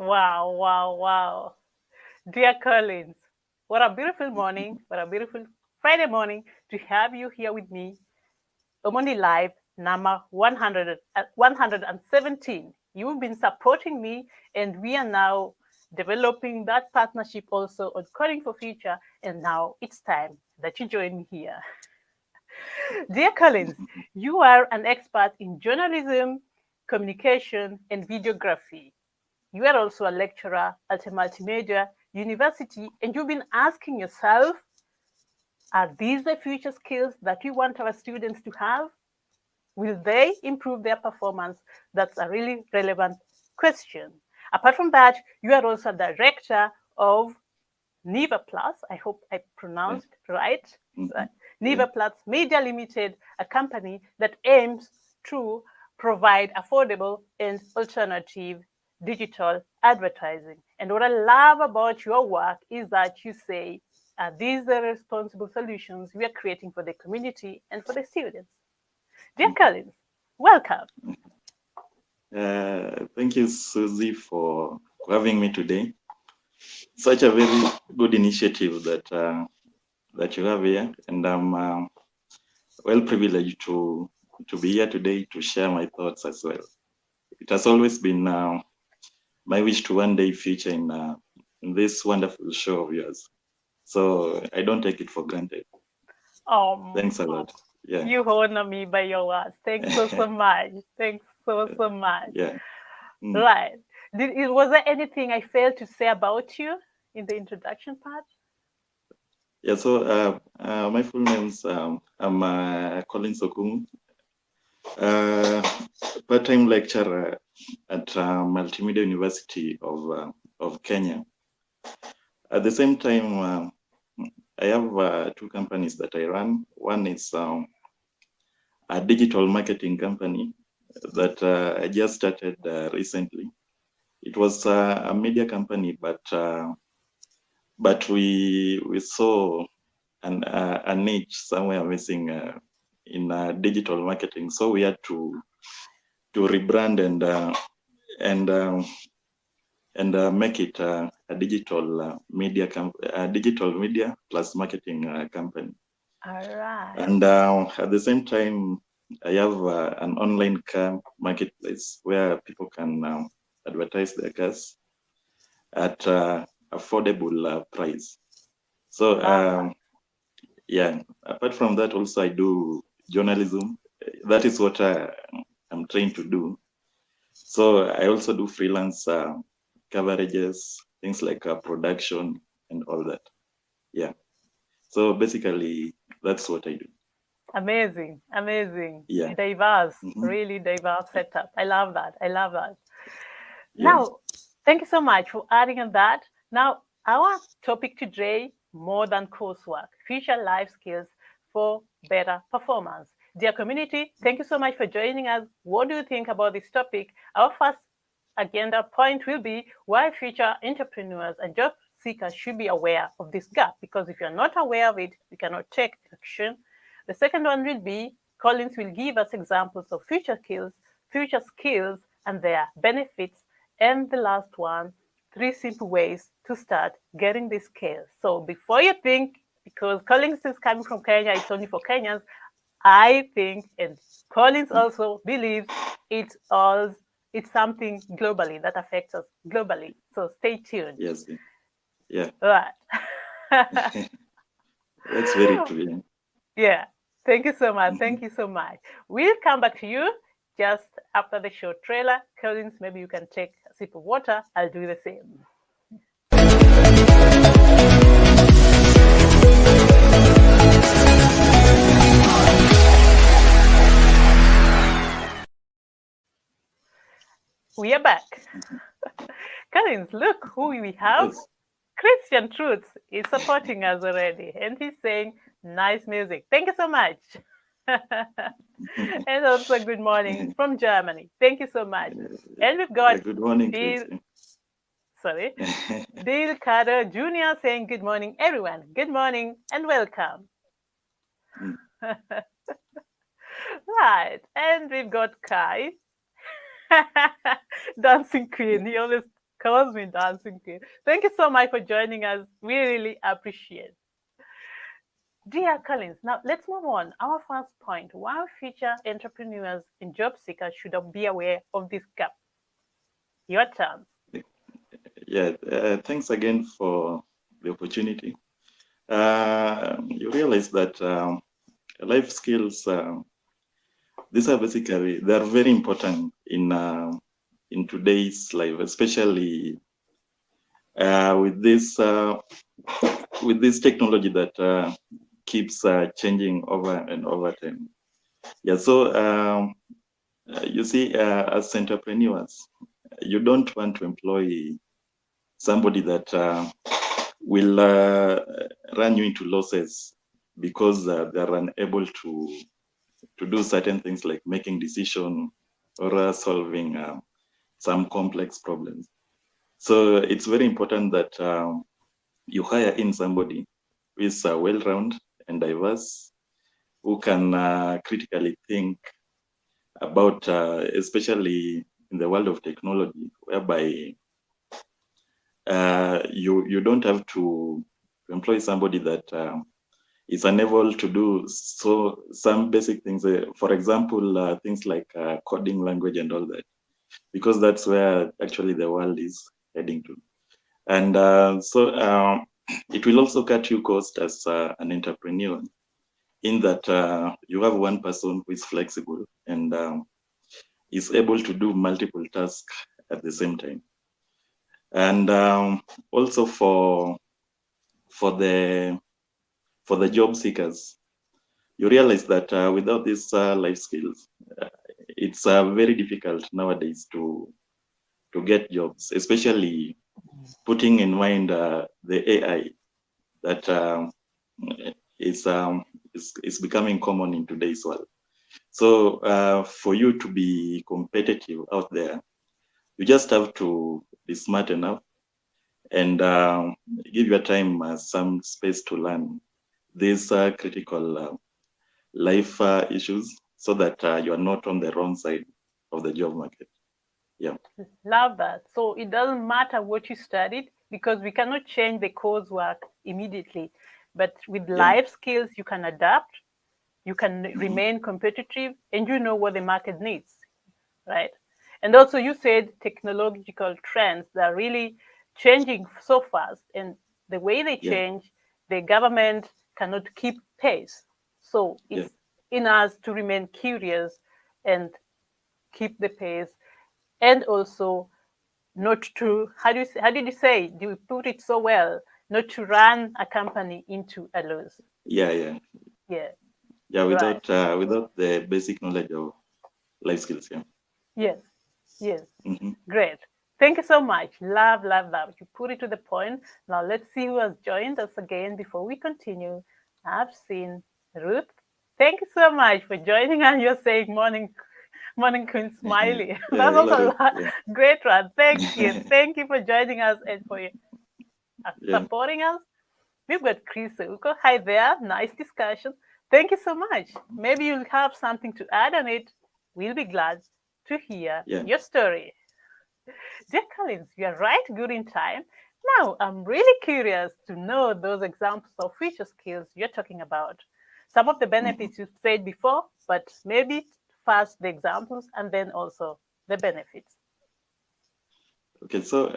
Wow, wow, wow. Dear Collince, what a beautiful morning, what a beautiful Friday morning to have you here with me. Omondi Live, number 117. You've been supporting me, and we are now developing that partnership also on Coding for Future. And now it's time that you join me here. Dear Collins, you are an expert in journalism, communication, and videography. You are also a lecturer at a multimedia university, and you've been asking yourself, are these the future skills that we want our students to have? Will they improve their performance? That's a really relevant question. Apart from that, you are also a director of Nivaplas. I hope I Yeah. pronounced right. Mhm. Yeah. Nivaplas Media Limited, a company that aims to provide affordable and alternative digital advertising. And what I love about your work is that you say these are responsible solutions we are creating for the community and for the students. Dear Mhm. Collins, welcome. Thank you, Susie, for having me today. Such a very good initiative that you have here, and I'm well privileged to be here today to share my thoughts as well. It has always been my wish to one day feature in this wonderful show of yours. So I don't take it for granted. Um, Thanks a lot. Yeah. you honor me by your words. Thanks so much. Thanks so much. Yeah. Mm. Right. Was there anything I failed to say about you in the introduction part? Yeah. So my full name's I'm Collince Okumu, uh, part-time lecturer at Multimedia University of Kenya. At the same time, I have two companies that I run. One is a digital marketing company that I just started recently. It was a media company, but we saw a niche somewhere missing in digital marketing, so we had to rebrand and um, and make it a digital media plus marketing company. All right. And at the same time, I have an online car marketplace where people can advertise their cars at affordable price. So Love that. yeah, apart from that, also I do journalism. That is what I'm trying to do. So I also do freelance coverages, things like production and all that. Yeah. So basically, that's what I do. Amazing. Amazing. Yeah. Diverse. Hmm. Really diverse setup. I love that. I love that. Yeah. Now, thank you so much for adding on that. Now, our topic today, more than coursework, future life skills for better performance. Dear community, thank you so much for joining us. What do you think about this topic? Our first agenda point will be why future entrepreneurs and job seekers should be aware of this gap, because if you're not aware of it, you cannot take action. The second one will be Collins will give us examples of future skills and their benefits. And the last one, 3 simple ways to start getting these skills. So before you think, because Collins is coming from Kenya, it's only for Kenyans, I think, and Collins also believes it's something globally that affects us globally. So stay tuned. Yes. Yeah. Right. That's very true. Yeah. Thank you so much. Hmm. Thank you so much. We'll come back to you just after the short trailer. Collins, maybe you can take a sip of water. I'll do the same. We are back. Collins, look who we have. Yes. Christian Truth is supporting us already, and he's saying, nice music. Thank you so much. And also, good morning from Germany. Thank you so much. And we've got Good morning, Bill, Christian. sorry, Bill Carter Jr. saying, good morning, everyone. Good morning and welcome. Mm. Right. And we've got Kai, dancing queen. He always Calls me dancing queen. Thank you so much for joining us. We really appreciate. Dear Collins, now let's move on. Our first point: why future entrepreneurs and job seekers should be aware of this gap. Your turn. Yeah, thanks again for the opportunity. You realize that life skills, these are basically, they're very important in today's life, especially with this technology that keeps changing over and over time. Yeah, so you see, as entrepreneurs, you don't want to employ somebody that will run you into losses because they're unable to do certain things like making decision or solving some complex problems. So it's very important that you hire in somebody who is well-rounded and diverse, who can critically think about, especially in the world of technology, whereby you don't have to employ somebody that is unable to do some basic things. For example, things like coding language and all that, because that's where actually the world is heading to. And so it will also cut you cost as an entrepreneur, in that you have one person who is flexible and is able to do multiple tasks at the same time. And also for the job seekers, you realize that without these life skills, it's very difficult nowadays to get jobs, especially putting in mind the AI that is becoming common in today's world. So for you to be competitive out there, you just have to be smart enough and give your time some space to learn these critical life issues, so that you are not on the wrong side of the job market. Yeah. Love that. So it doesn't matter what you studied because we cannot change the coursework immediately. But with life skills, you can adapt, you can remain competitive, and you know what the market needs, right? And also, you said technological trends that are really changing so fast, and the way they change, the government cannot keep pace. So it's in us to remain curious and keep the pace, and also not to, how did you say, you put it so well, not to run a company into a loss. Yeah. Right. Without the basic knowledge of life skills. Yes. Great. Thank you so much. Love. You put it to the point. Now let's see who has joined us again before we continue. I've seen Ruth. Thank you so much for joining, and you're saying morning Queen Smiley. That's also great one. Thank you. Thank you for joining us and for supporting us. We've got Chris Uko. Hi there. Nice discussion. Thank you so much. Maybe you'll have something to add on it. We'll be glad to hear your story. Dear Collins, you're right, good in time. Now, I'm really curious to know those examples of future skills you're talking about. Some of the benefits you said before, but maybe first the examples and then also the benefits. Okay, so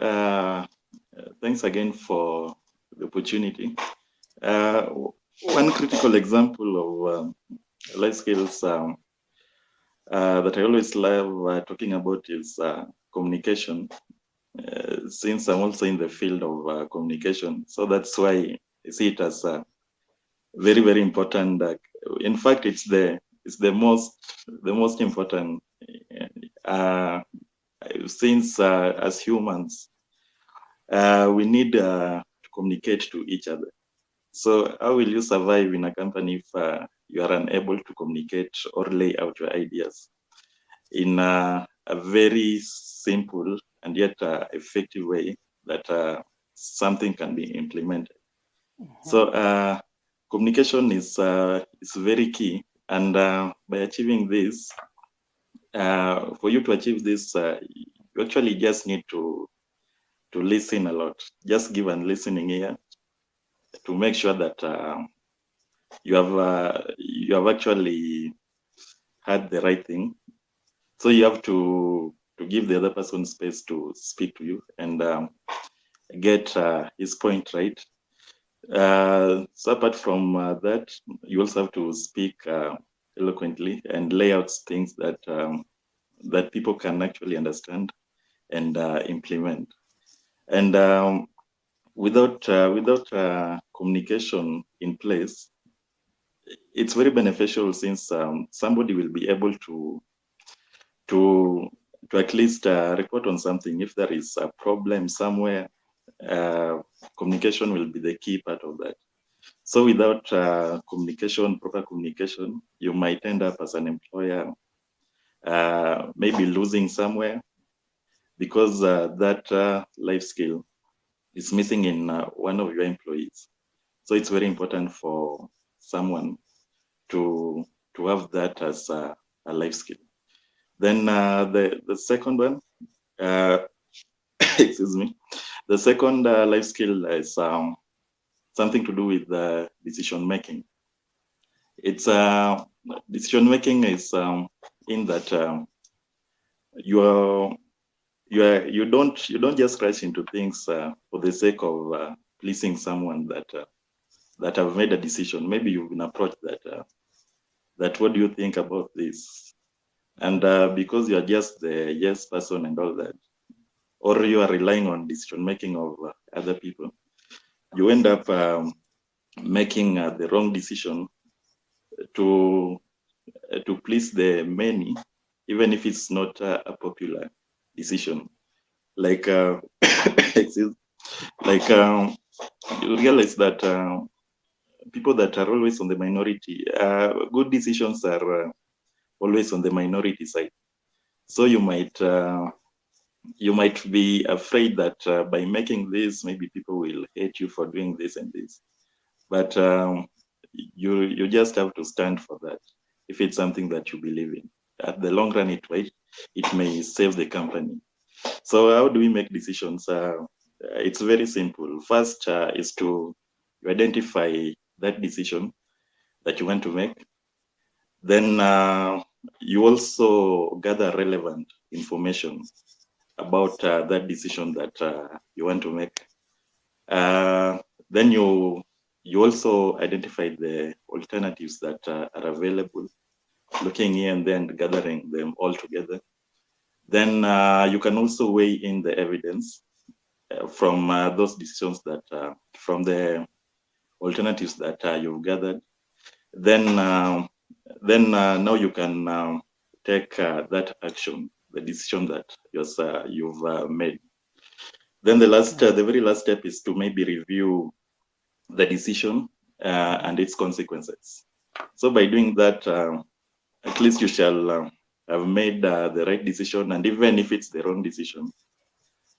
thanks again for the opportunity. One critical example of life skills that I always love talking about is communication, since I'm also in the field of communication. So that's why I see it as very, very important. In fact, it's the most important, since as humans, we need to communicate to each other. So how will you survive in a company if you are unable to communicate or lay out your ideas in a very simple and yet effective way that something can be implemented? So communication is very key, and by achieving this, for you to achieve this, you actually just need to listen a lot. Just give an listening ear to make sure that you have actually heard the right thing. So you have to give the other person space to speak to you and get his point right. So apart from that, you also have to speak eloquently and lay out things that that people can actually understand and implement. And without communication in place, it's very beneficial, since somebody will be able to at least report on something. If there is a problem somewhere, communication will be the key part of that. So without proper communication, you might end up as an employer maybe losing somewhere, because that life skill is missing in one of your employees. So it's very important for someone to have that as a life skill. Then the second one, excuse me, the second life skill is something to do with decision making. It's decision making is in that you don't just rush into things for the sake of pleasing someone that have made a decision. Maybe you've been approached that what do you think about this? And because you are just the yes person and all that, or you are relying on decision making of other people, you end up making the wrong decision to please the many, even if it's not a popular decision. Like like you realize that people that are always on the minority, good decisions are always on the minority side. So you might be afraid that by making this, maybe people will hate you for doing this and this. But you just have to stand for that. If it's something that you believe in, at the long run, it may save the company. So how do we make decisions? It's very simple. First is to identify that decision that you want to make. Then you also gather relevant information about that decision that you want to make. Then you also identify the alternatives that are available, looking here and then gathering them all together. Then you can also weigh in the evidence from those decisions that from the alternatives that you've gathered. Then now you can take that action, the decision that you've made. Then the very last step is to maybe review the decision and its consequences. So by doing that, at least you shall have made the right decision, and even if it's the wrong decision,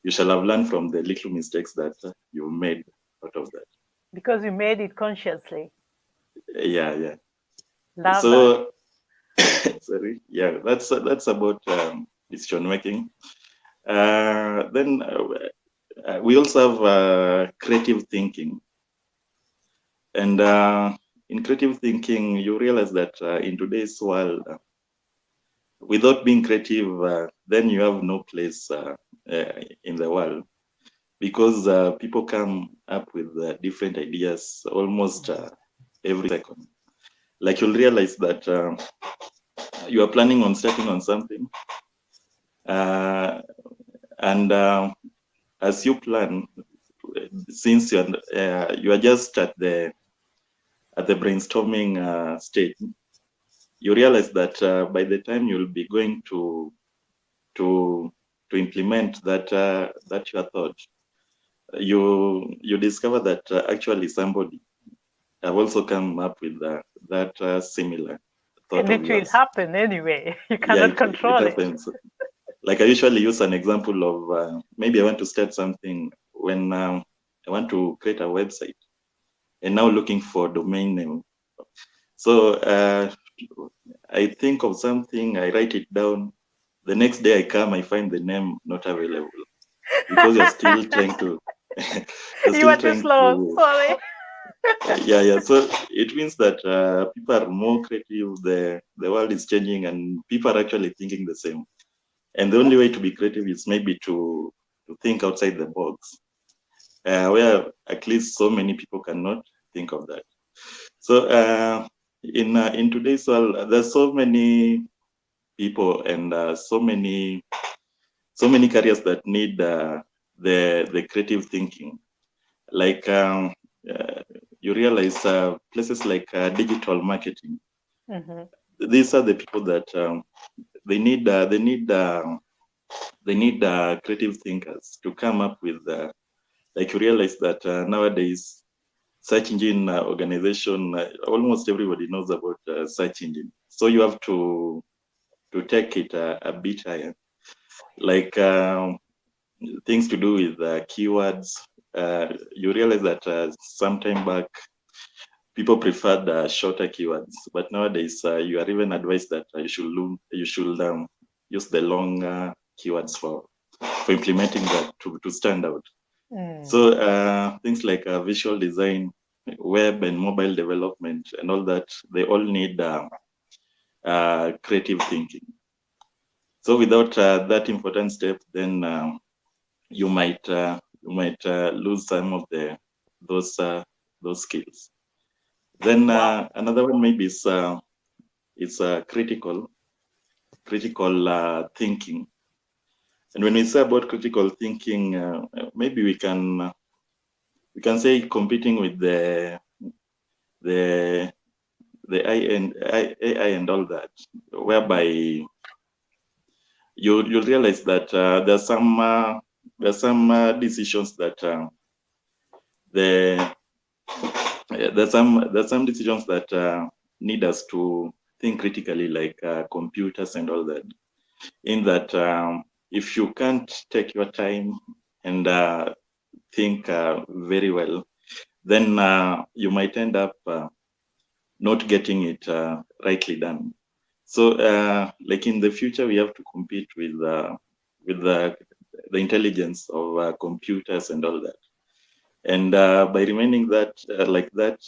you shall have learned from the little mistakes that you made out of that. Because you made it consciously. Yeah. Love so sorry, yeah, that's about decision making. Then we also have creative thinking, and in creative thinking, you realize that in today's world, without being creative, then you have no place in the world, because people come up with different ideas almost every second. Like you'll realize that you are planning on starting on something, and as you plan, since you are just at the brainstorming stage, you realize that by the time you'll be going to implement that your thought, you discover that actually somebody have also come up with that similar thought. And it will happen anyway. You cannot control it. Like I usually use an example of maybe I want to start something when I want to create a website, and now looking for domain name. So I think of something, I write it down. The next day I come, I find the name not available. because you're still trying to you're You still are too trying slow. to Sorry. yeah. So it means that people are more creative, the world is changing, and people are actually thinking the same. And the only way to be creative is maybe to think outside the box, where at least so many people cannot think of that. So in today's world, there's so many people and so many careers that need the creative thinking. Like you realize places like digital marketing. Mm-hmm. These are the people that they need creative thinkers to come up with like you realize that nowadays search engine organization, almost everybody knows about search engine, so you have to take it a bit higher, like things to do with keywords. You realize that some time back people preferred shorter keywords, but nowadays you are even advised that you should use the long keywords for implementing that to stand out. So things like visual design, web and mobile development, and all that, they all need creative thinking. So without that important step, then you might lose some of those skills. Then Wow. another one maybe is critical thinking. And when we say about critical thinking, maybe we can say competing with the AI and all that, whereby you'll realize that there's some decisions that the there's some decisions that need us to think critically, like computers and all that. In that, if you can't take your time and think very well, then you might end up not getting it rightly done. So, like in the future, we have to compete with the intelligence of computers and all that. And by remaining that like that,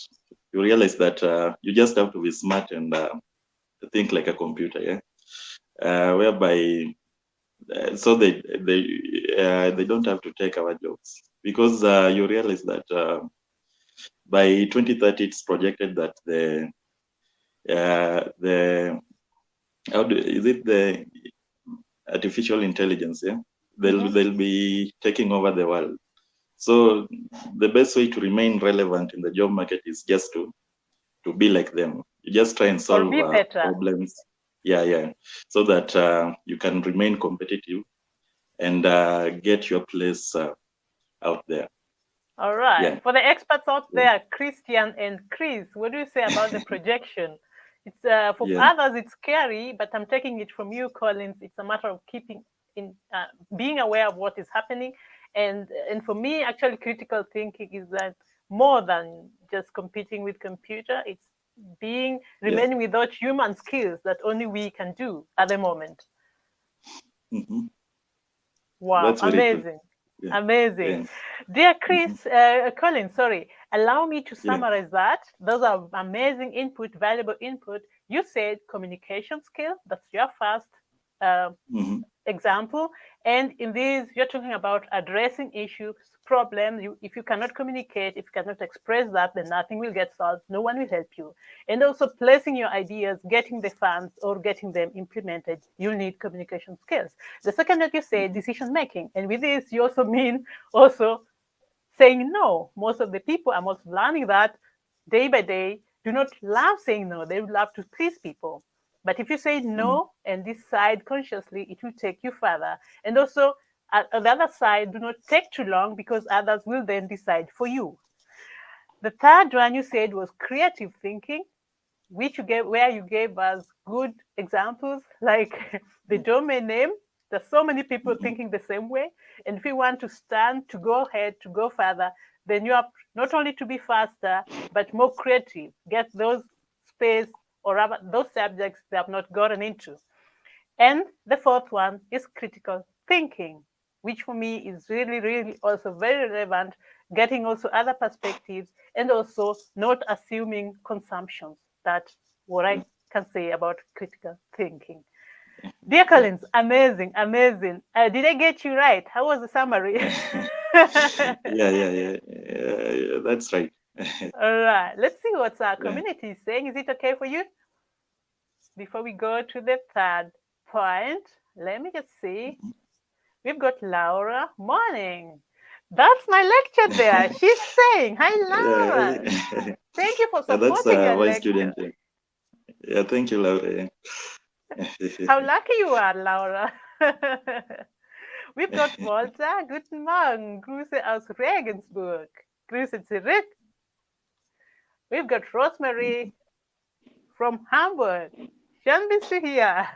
you realize that you just have to be smart and think like a computer, yeah. Whereby so they don't have to take our jobs, because you realize that by 2030 it's projected that the is it the artificial intelligence, yeah, they'll be taking over the world. So the best way to remain relevant in the job market is just to be like them. You just try and Or solve be better. problems, yeah, so that you can remain competitive and get your place out there. All right. Yeah. For the experts out there, Christian and Chris, what do you say about the projection? It's for Yeah. others, it's scary, but I'm taking it from you, Collince. It's a matter of keeping in, being aware of what is happening, and for me, actually, critical thinking is that more than just competing with computer. It's Yeah. remaining without human skills that only we can do at the moment. Mm-hmm. Wow, That's very true. amazing. Yeah. Amazing. Yeah. Dear Mm-hmm. Chris, Colin, sorry, allow me to Yeah. summarize that. Those are amazing input, valuable input. You said communication skill, that's your first uh, Mm-hmm. example. And in this, you're talking about addressing issues, problems. If you cannot communicate, if you cannot express that, then nothing will get solved. No one will help you. And also placing your ideas, getting the funds or getting them implemented, you'll need communication skills. The second that you say, decision making. And with this, you also mean also saying no. Most of the people, I'm also learning that day by day, do not love saying no. They would love to please people. But if you say Mm-hmm. no and decide consciously, it will take you further. And also, at the other side, do not take too long, because others will then decide for you. The third one you said was creative thinking, which where you gave us good examples, like the domain name. There's so many people Mm-hmm. thinking the same way. And if you want to stand, to go ahead, to go further, then you have not only to be faster, but more creative. Get those space or rather those subjects they have not gotten into. And the fourth one is critical thinking. which for me is really, really also very relevant, getting also other perspectives and also not assuming consumptions. That's what I can say about critical thinking. Dear Collince, amazing, amazing. Did I get you right? How was the summary? Yeah. That's right. All right, let's see what our community is saying. Is it okay for you? Before we go to the third point, let me just see. We've got Laura. Morning. That's my lecture there. She's saying, hi, Laura. Yeah. Thank you for That's supporting your my lecture. student. Yeah, thank you, Laura. How lucky you are, Laura. We've got Walter. Guten Morgen. Grüße aus Regensburg. Grüße zurück. We've got Rosemary from Hamburg. Schön bist du hier.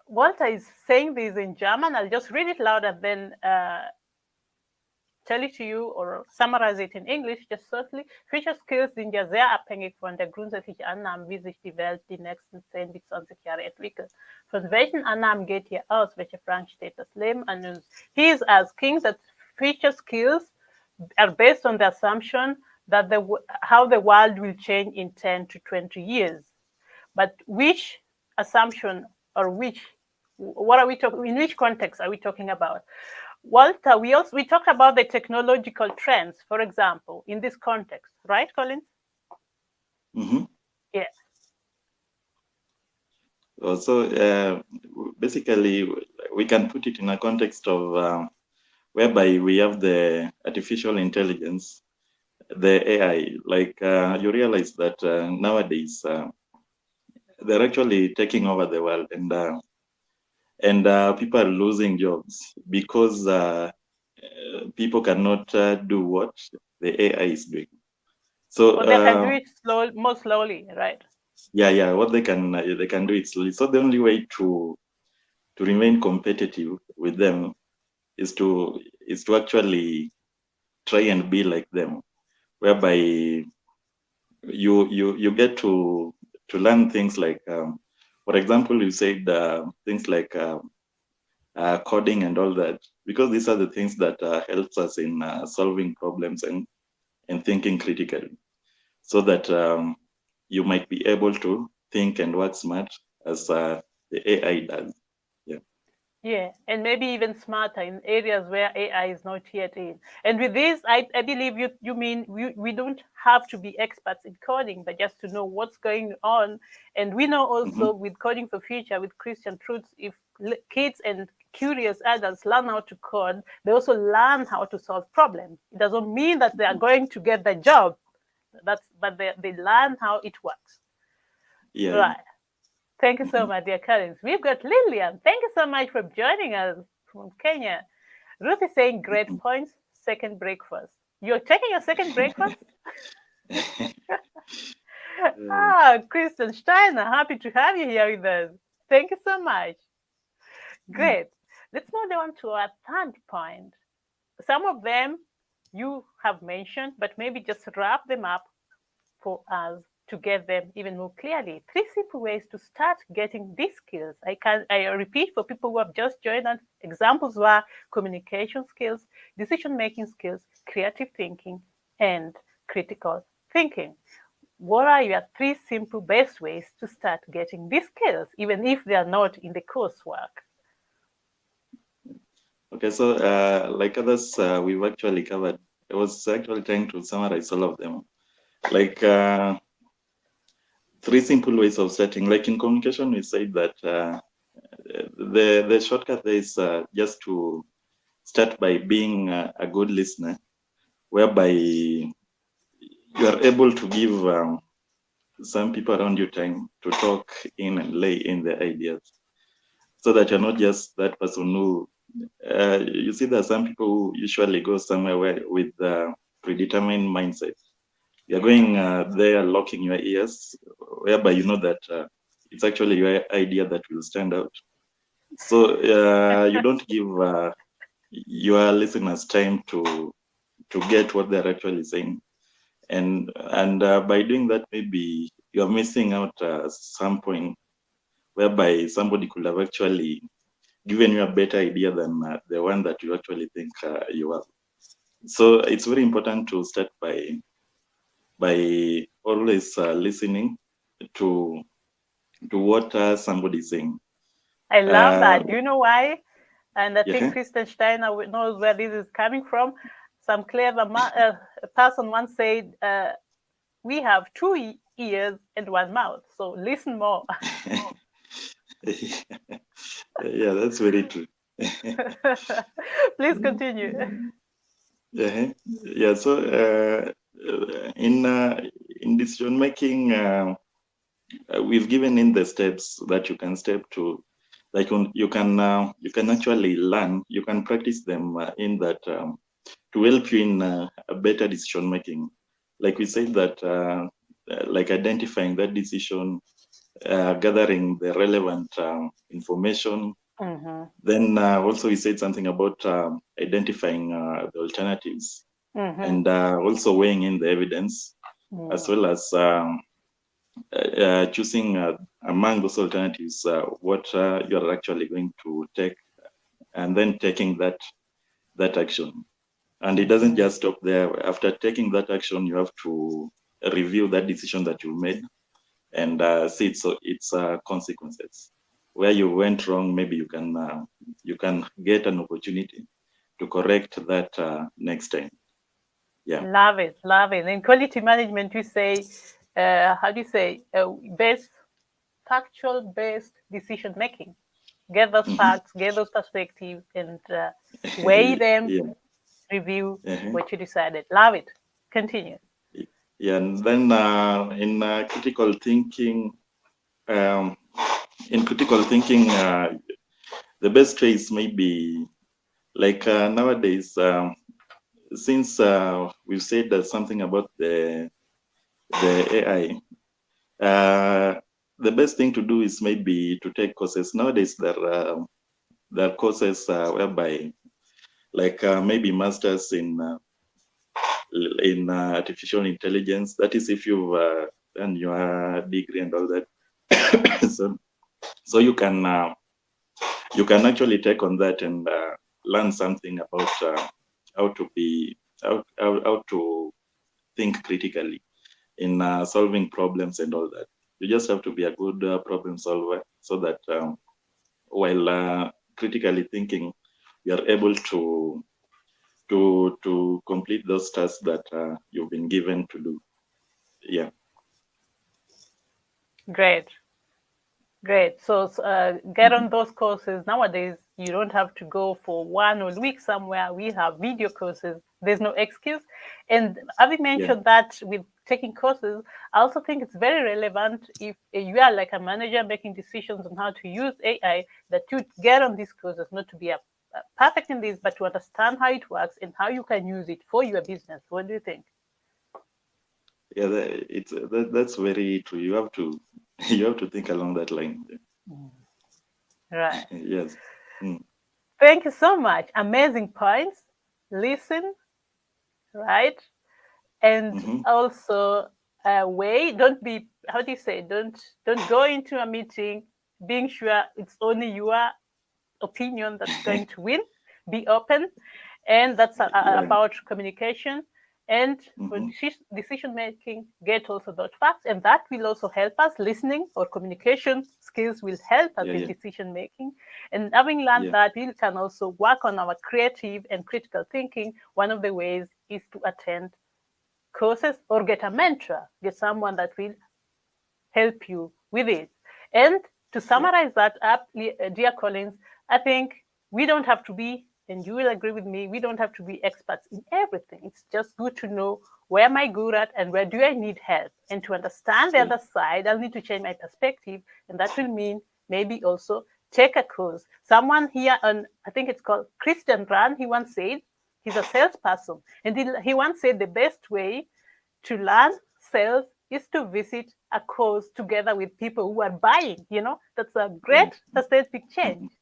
Walter is saying this in German. I'll just read it loud and then tell it to you or summarize it in English, just shortly. Future Skills sind ja sehr abhängig von der grundsätzlichen Annahme, wie sich die Welt die nächsten 10 bis 20 Jahre entwickelt. Von welchen Annahmen geht ihr aus? Welche Fragen steht das Leben an uns? He is asking that future skills are based on the assumption that how the world will change in 10 to 20 years. But which assumption or what are we talking, in which context are we talking about? Walter, we talked about the technological trends, for example, in this context, right, Collince? Yeah. So basically, we can put it in a context of whereby we have the artificial intelligence, the AI. Like you realize that nowadays they're actually taking over the world, and people are losing jobs because people cannot do what the AI is doing. So they can do it more slowly, right? Yeah. What they can do it slowly. So the only way to remain competitive with them is to actually try and be like them, whereby you get to learn things like, for example, you said things like coding and all that, because these are the things that helps us in solving problems and thinking critically, so that you might be able to think and work smart as the AI does. Yeah, and maybe even smarter in areas where AI is not yet in. And with this, I believe you mean we don't have to be experts in coding, but just to know what's going on. And we know also with Coding for Future, with Christian Truths, if kids and curious adults learn how to code, they also learn how to solve problems. It doesn't mean that they are going to get the job, but they learn how it works. Yeah. Right. Thank you so much, dear Collince. We've got Lillian. Thank you so much for joining us from Kenya. Ruth is saying great points, second breakfast. You're taking your second breakfast? Kristen Steiner, happy to have you here with us. Thank you so much. Great. Let's move on to our third point. Some of them you have mentioned, but maybe just wrap them up for us to get them even more clearly. 3 simple ways to start getting these skills. I repeat for people who have just joined us, examples were communication skills, decision-making skills, creative thinking, and critical thinking. What are your 3 simple best ways to start getting these skills, even if they are not in the coursework? Okay, so like others we've actually covered, I was actually trying to summarize all of them. Like 3 simple ways of starting. Like in communication, we said that the shortcut is just to start by being a good listener, whereby you are able to give some people around you time to talk in and lay in their ideas, so that you're not just that person who you see, there are some people who usually go somewhere with predetermined mindset. You're going there, locking your ears, whereby you know that it's actually your idea that will stand out. So you don't give your listeners time to get what they're actually saying, and by doing that, maybe you're missing out some point whereby somebody could have actually given you a better idea than the one that you actually think you have. So it's very important to start by always listening to what somebody is saying. I love that. Do you know why? And I think Yeah. Christian Steiner knows where this is coming from. Some clever person once said, we have 2 ears and 1 mouth, so listen more. Yeah, that's very true. Please continue. Yeah. So in decision making, we've given in the steps that you can step to, like you can actually learn, you can practice them in that to help you in a better decision making. Like we said that, like identifying that decision, gathering the relevant information. Mm-hmm. Then also we said something about identifying the alternatives, Mm-hmm. and also weighing in the evidence, as well as choosing among those alternatives what you're actually going to take, and then taking that action. And it doesn't just stop there. After taking that action, you have to review that decision that you made and see its consequences. Where you went wrong, maybe you can get an opportunity to correct that next time. Yeah. Love it, love it. In quality management, we say, how do you say, factual based decision making. Get those facts, get those perspectives, and weigh them, Yeah. review what you decided. Love it. Continue. Yeah, and then in critical thinking, the best choice may be like nowadays, since we've said that something about the AI, the best thing to do is maybe to take courses. Nowadays, there are courses whereby, like maybe masters in artificial intelligence. That is, if you've done your degree and all that. so you can actually take on that and learn something about how to think critically in solving problems and all that. You just have to be a good problem solver, so that while critically thinking, you are able to complete those tasks that you've been given to do. Yeah. Great. Great. So get on those courses. Nowadays, you don't have to go for 1 week somewhere. We have video courses. There's no excuse. And having mentioned that with taking courses, I also think it's very relevant if you are like a manager making decisions on how to use AI, that you get on these courses, not to be perfect in this, but to understand how it works and how you can use it for your business. What do you think? Yeah, that's very true. You have to think along that line. Right. Yes. Thank you so much. Amazing points. Listen, right? And also weigh. Don't be, how do you say, don't go into a meeting being sure it's only your opinion that's going to win. Be open. And that's about communication. And for decision making, get also those facts, and that will also help us. Listening or communication skills will help us in decision making. And having learned that, we can also work on our creative and critical thinking. One of the ways is to attend courses or get a mentor, get someone that will help you with it. And to summarize that up, dear Collince, I think we don't have to be, and you will agree with me, we don't have to be experts in everything. It's just good to know where am I good at and where do I need help. And to understand the other side, I'll need to change my perspective. And that will mean maybe also take a course. Someone here on, I think it's called Christian Rand, he once said, he's a salesperson. And he once said the best way to learn sales is to visit a course together with people who are buying. That's a great perspective change.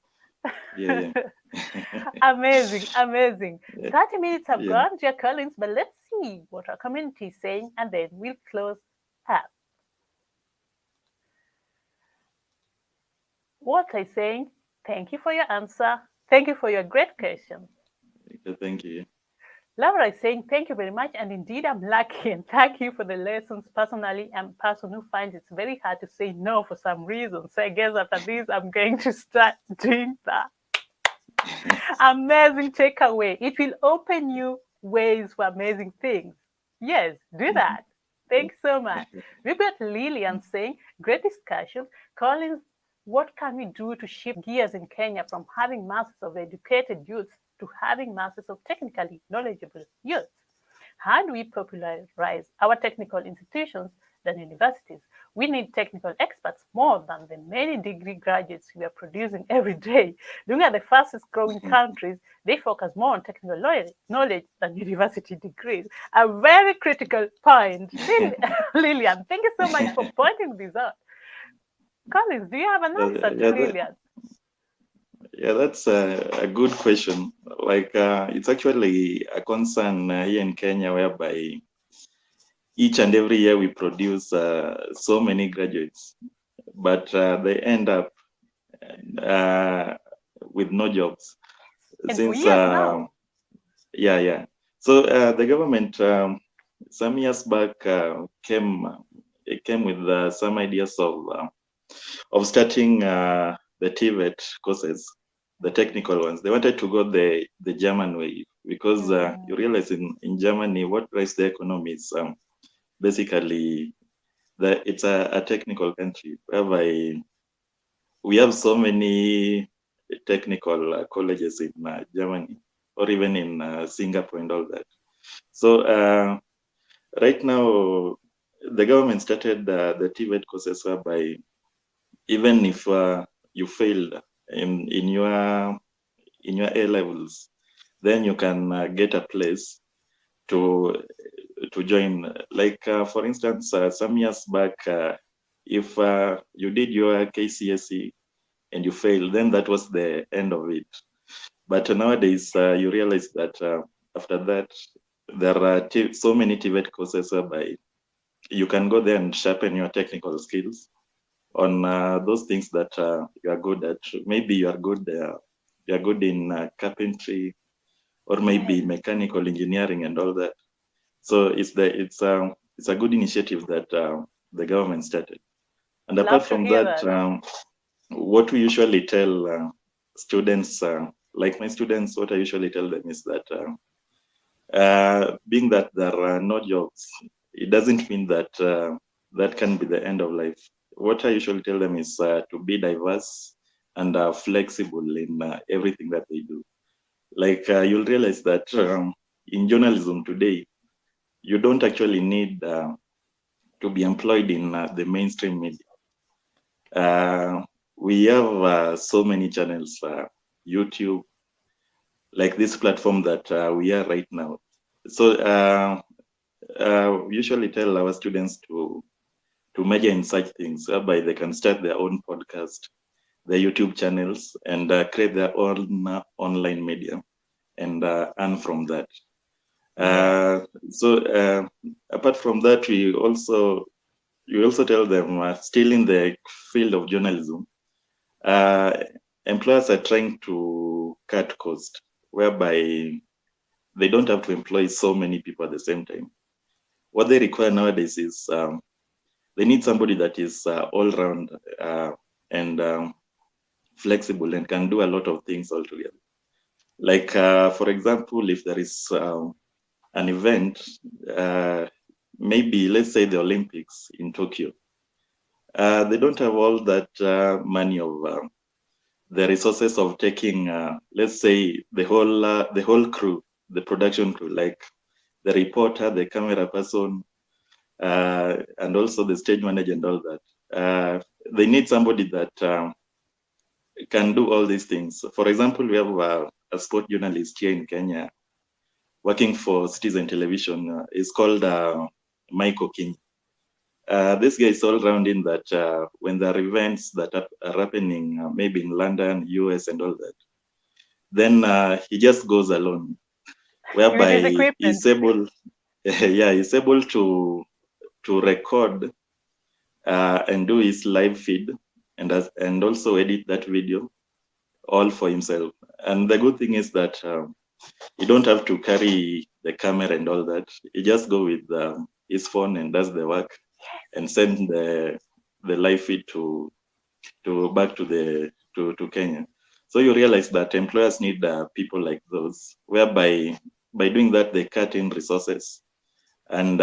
Amazing. 30 minutes have gone, dear Collince, but let's see what our community is saying, and then we'll close up. Walter is saying, thank you for your answer. Thank you for your great question. Thank you. Laura is saying, thank you very much. And indeed, I'm lucky and thank you for the lessons. Personally, I'm a person who finds it's very hard to say no for some reason. So I guess after this, I'm going to start doing that. Amazing takeaway. It will open you ways for amazing things. Yes, do that. Thanks so much. We've got Lillian saying, great discussion. Collince, what can we do to shift gears in Kenya from having masses of educated youths to having masses of technically knowledgeable youths? How do we popularize our technical institutions than universities? We need technical experts more than the many degree graduates we are producing every day. Looking at the fastest growing countries, they focus more on technical knowledge than university degrees. A very critical point. Lillian, thank you so much for pointing this out. Collince, do you have an answer to Lillian? Yeah, that's a good question. Like, it's actually a concern here in Kenya, whereby each and every year we produce so many graduates, but they end up with no jobs. And since, for years now. Yeah. So the government some years back came with some ideas of starting the TVET courses, the technical ones. They wanted to go the German way, because you realize in Germany, what drives the economy is basically it's a technical country, whereby we have so many technical colleges in Germany, or even in Singapore and all that. So right now, the government started the TVET courses, whereby even if you failed in your A levels, then you can get a place to join. Like for instance, some years back, if you did your KCSE and you failed, then that was the end of it. But nowadays, you realize that after that, there are so many TVET courses whereby you can go there and sharpen your technical skills on those things that you are good at. Maybe you are good in carpentry, or maybe mechanical engineering and all that. So it's a good initiative that the government started. And apart from that, what we usually tell students, like my students, what I usually tell them is that being that there are no jobs, it doesn't mean that that can be the end of life. What I usually tell them is to be diverse and flexible in everything that they do. Like you'll realize that in journalism today, you don't actually need to be employed in the mainstream media. We have so many channels, YouTube, like this platform that we are right now. So we usually tell our students to major in such things, whereby they can start their own podcast, their YouTube channels, and create their own online media and earn from that. So apart from that, we also tell them still in the field of journalism, employers are trying to cut cost, whereby they don't have to employ so many people at the same time. What they require nowadays is they need somebody that is all round and flexible and can do a lot of things all together. Like for example, if there is an event, maybe let's say the Olympics in Tokyo, they don't have all that money of the resources of taking, let's say, the whole crew, the production crew, like the reporter, the camera person, and also the stage manager and all that. They need somebody that can do all these things. For example, we have a sport journalist here in Kenya working for Citizen Television. Is called Iko Gari. This guy is all round in that when there are events that are happening, maybe in London, US, and all that, then he just goes alone, whereby he's able, he's able to record and do his live feed and also edit that video all for himself. And the good thing is that you don't have to carry the camera and all that. You just go with his phone and does the work and send the live feed to back to Kenya. So you realize that employers need people like those, whereby by doing that they cut in resources, and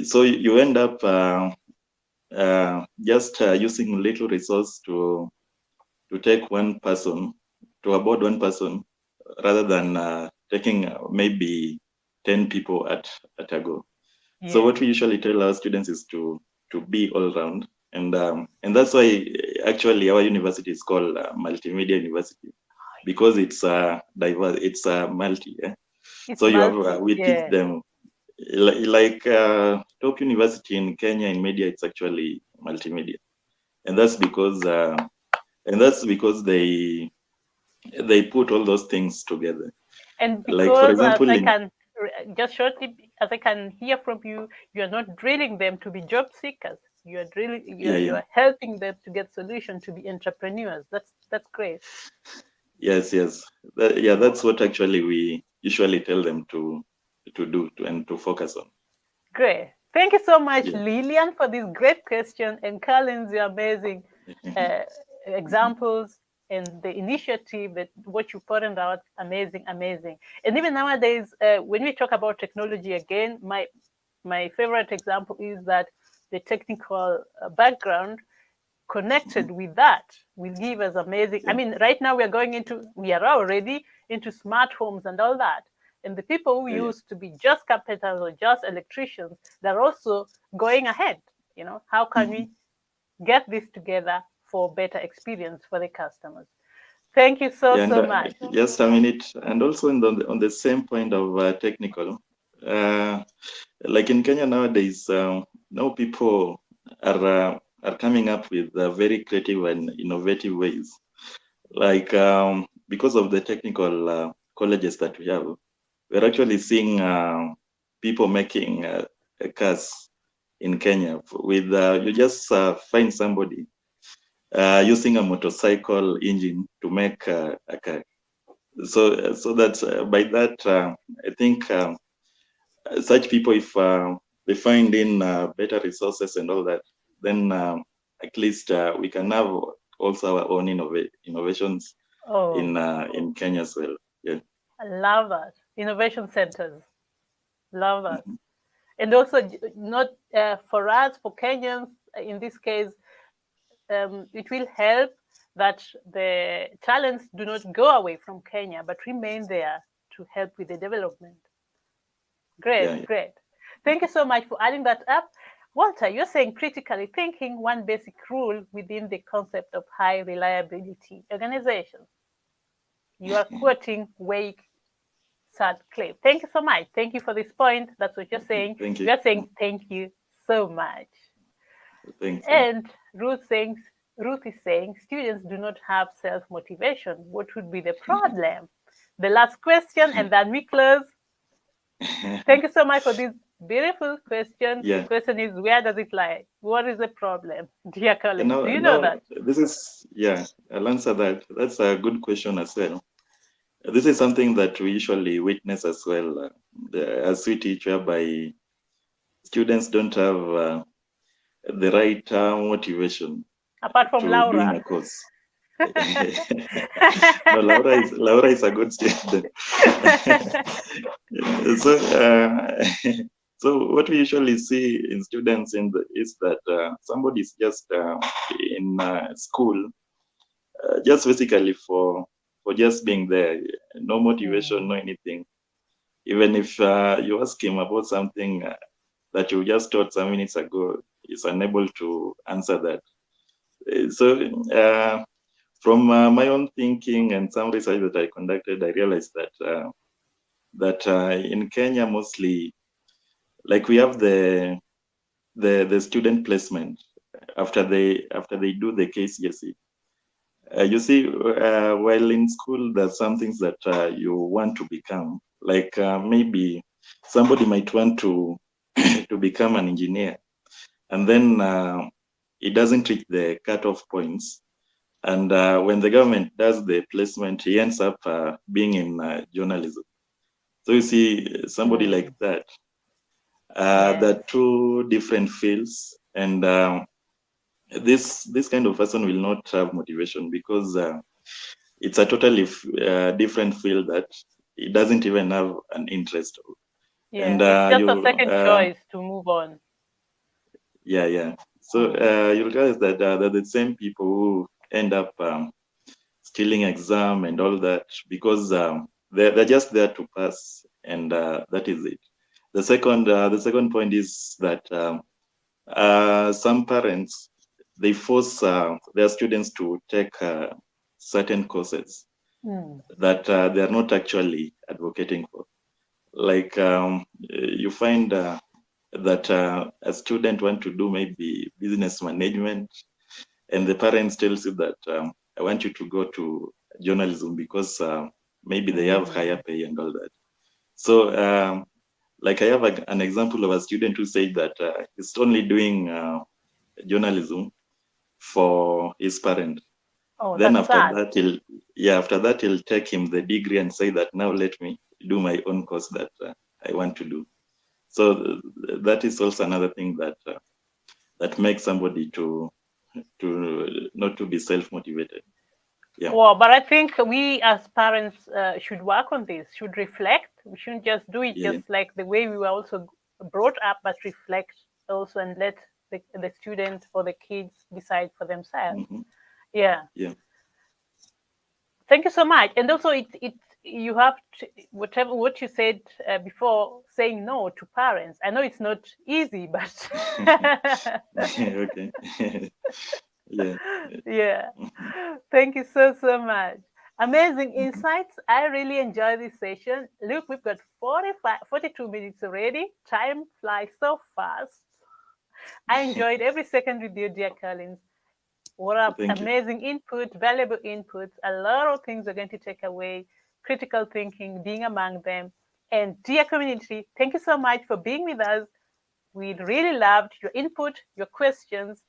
so you end up just using little resource to take one person, to aboard one person, rather than taking maybe 10 people at a go. Yeah. So what we usually tell our students is to be all round, and that's why actually our university is called Multimedia University, because it's diverse, it's multi. Yeah? It's so multi, you have we teach them like top university in Kenya in media. It's actually multimedia, and that's because they put all those things together. And because, like, for example, as I can just shortly, as I can hear from you, you are not drilling them to be job seekers. You are drilling, you are helping them to get solutions, to be entrepreneurs. That's great. Yes. That's what actually we usually tell them to do and to focus on. Great. Thank you so much, Lillian, for this great question, and Collince, your amazing examples and the initiative, that what you pointed out, amazing. And even nowadays, when we talk about technology again, my favorite example is that the technical background connected with that will give us amazing. I mean, right now we are already into smart homes and all that. And the people who used to be just carpenters or just electricians, they're also going ahead. You know, how can we get this together for better experience for the customers? Thank you so much. Yes, I mean it, and also on the same point of technical, like in Kenya nowadays, now people are coming up with very creative and innovative ways, like because of the technical colleges that we have, we're actually seeing people making cars in Kenya with you just find somebody using a motorcycle engine to make a car. So that's by that I think such people, if they find in better resources and all that, then at least we can have also our own innovations in Kenya as well. Yeah, I love that. Innovation centers, love that. And also, not for us, for Kenyans in this case, it will help that the talents do not go away from Kenya, but remain there to help with the development. Great. Thank you so much for adding that up. Walter, you're saying critically thinking, one basic rule within the concept of high reliability organizations. You are quoting Wake Sutcliffe. Thank you so much. Thank you for this point. That's what you're saying. Thank you. You're saying thank you so much. Thank you. And Ruth is saying students do not have self-motivation. What would be the problem? The last question, and then we close. Thank you so much for this beautiful question. The question is, where does it lie? What is the problem? Dear colleagues, do you know that? This is, I'll answer that. That's a good question as well. This is something that we usually witness as well as we teach, whereby students don't have the right motivation. Apart from Laura. Doing a course. No, Laura is a good student. So what we usually see in students is that somebody is just in school, just basically for just being there, no motivation, no anything. Even if you ask him about something that you just taught some minutes ago, he's unable to answer that. So from my own thinking and some research that I conducted, I realized that in Kenya mostly, like we have the student placement after they do the KCSE. You see, while in school, there's some things that you want to become. Like maybe somebody might want to become an engineer, and then it doesn't reach the cutoff points. And when the government does the placement, he ends up being in journalism. So you see, somebody like that, there are two different fields, and this kind of person will not have motivation because it's a totally different field that it doesn't even have an interest. Yeah, And it's just a second choice to move on. Yeah. So you'll realize that they're the same people who end up stealing exam and all that because they're just there to pass, and that is it. The second point is that some parents, they force their students to take certain courses that they are not actually advocating for. Like you find that a student want to do maybe business management, and the parents tells you that I want you to go to journalism because maybe they have higher pay and all that. So like I have an example of a student who said that he's only doing journalism for his parent. Oh, then that's after sad. that after that he'll take him the degree and say that now let me do my own course that I want to do. So that is also another thing that makes somebody to not to be self-motivated. Yeah. Well, but I think we as parents should work on this, should reflect. We shouldn't just do it just like the way we were also brought up, but reflect also and let the student or the kids decide for themselves. Yeah. Thank you so much. And also, you have to, what you said before, saying no to parents. I know it's not easy, but okay. Yeah. Thank you so much. Amazing insights. I really enjoyed this session. Look, we've got 42 minutes already. Time flies so fast. I enjoyed every second with you, dear Collince. What amazing input, valuable inputs. A lot of things are going to take away. Critical thinking being among them. And dear community, thank you so much for being with us. We really loved your input, your questions.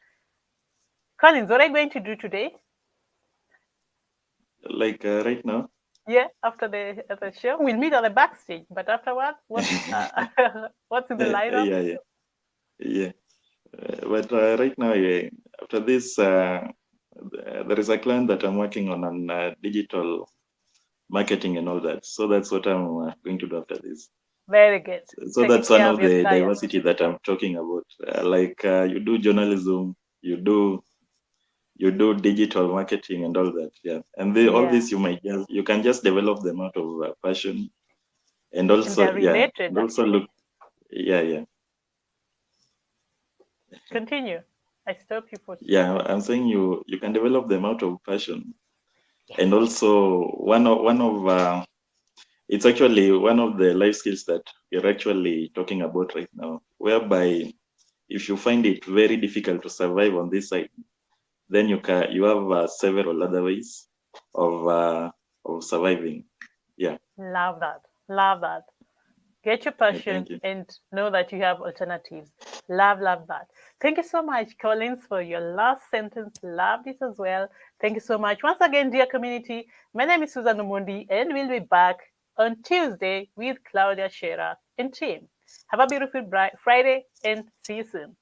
Collince, what are you going to do today? Like right now? Yeah, after the show, we'll meet at the backstage. But afterward, what's in the lineup? Yeah. But right now, after this, there is a client that I'm working on digital marketing and all that. So that's what I'm going to do after this. Very good. So that's one of the diversity that I'm talking about. You do journalism, you do digital marketing and all that. Yeah, and all this you can just develop them out of passion, and also and also look. Yeah. Continue. I stopped you for. Yeah, I'm saying you can develop them out of passion, and also one of it's actually one of the life skills that we're actually talking about right now, whereby if you find it very difficult to survive on this side, then you have several other ways of surviving. Yeah. Love that. Get your passion and know that you have alternatives. Love that. Thank you so much, Collince, for your last sentence. Loved it as well. Thank you so much. Once again, dear community, my name is Susan Omondi, and we'll be back on Tuesday with Claudia Scherer and team. Have a beautiful Friday, and see you soon.